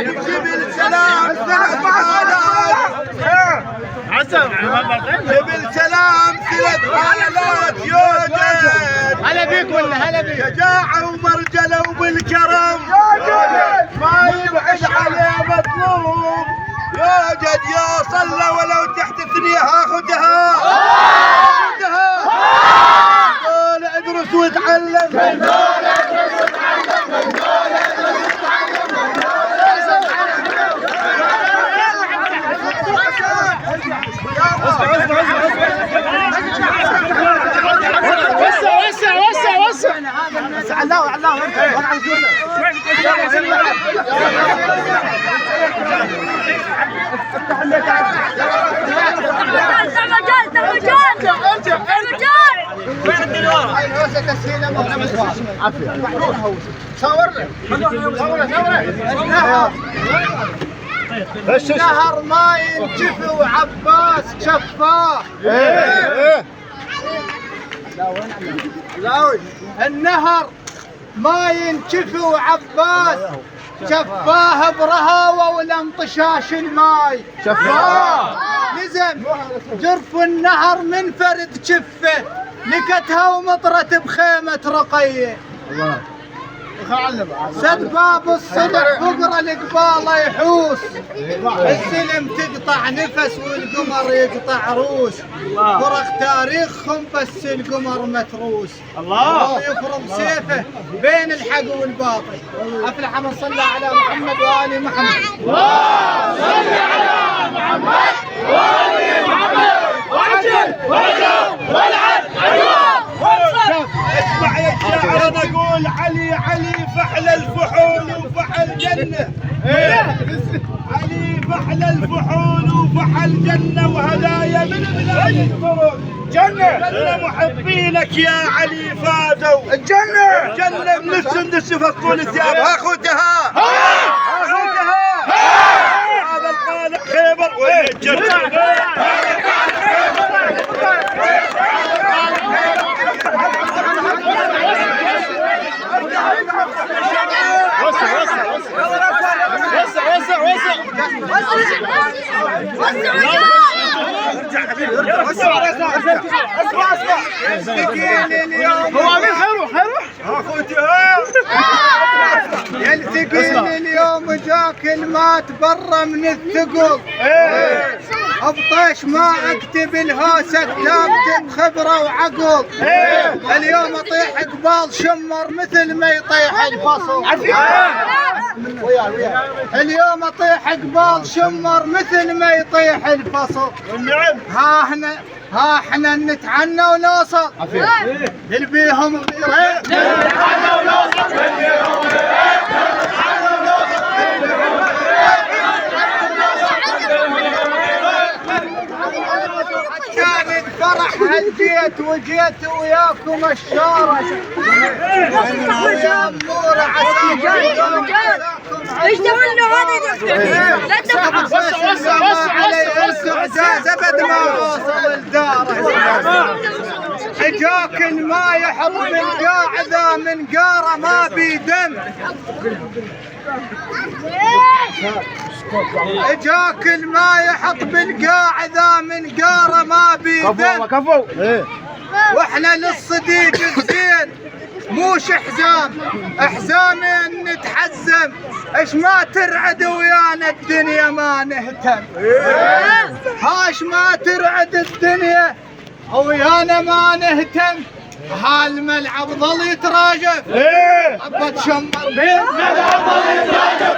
جبل سلام سلة جبل سلام سلة حالات يوجد. هلا بيك ولا هلا بيك. شجاعة ومرجلة وبالكرم ما يبعد عليه مطلوب. يوجد يا صلى ولو تحت ثنيها خدها دول ادرس وتعلم. وسع علاه النهر ما ينجف وعباس شفاه. النهر ما ينجف وعباس شفاه برهاوة ولا انطشاش الماي شفاه. لزم جرف النهر من فرد شفه لكتها ومطرت بخيمة رقية. سد باب الصدع فقرة القبالة يحوس. السلم تقطع نفس والقمر يقطع روس. فرق تاريخهم بس القمر متروس. الله يفرض سيفه بين الحق والباطل. افلح من صلى على محمد وآل محمد. اللهم صل على محمد وآل محمد وعجل ورجل والعن عدوان. اسمع يا الشاعر نقول علي علي فحل الفحول وفحل جنة. علي فحل الفحول وفحل جنة وهدايا من بلاد الطرق. جنة محبينك يا علي فازوا. الجنة جنة من السندس يفصلون الثياب. هاخذها هذا القالب خيبر وين الجنة. يلتقي اليوم جاك المات برا من الثقل. ابطيش ما اكتب الهوسة كتابت بخبرة وعقل. اليوم اطيح قبال شمر مثل ما يطيح الفصل. اليوم اطيح قبال شمر مثل ما يطيح الفصل. ها احنا نتعنى ونوصل نلبيهم غيرين. نتعنى ونوصل نلبيهم غيرين. كانت فرح هالجيت وجيت وياكم الشارع. ويا امور عساكم ايش تقول له هذا؟ لا السعداء زبد ما وصل الدار. اجاك ما يحط من قاعده من قاره ما بيدم. اجاك ما يحط بالقاعده من قاره ما بيدم. كفو واحنا للصديق الزين موش حزام. حزامين نتحزم اش ما ترعد ويانا الدنيا ما نهتم. هاش ما ترعد الدنيا ويانا ما نهتم. هالملعب ظل يتراجف. ابى تشمر بين ملعب ظل يتراجف.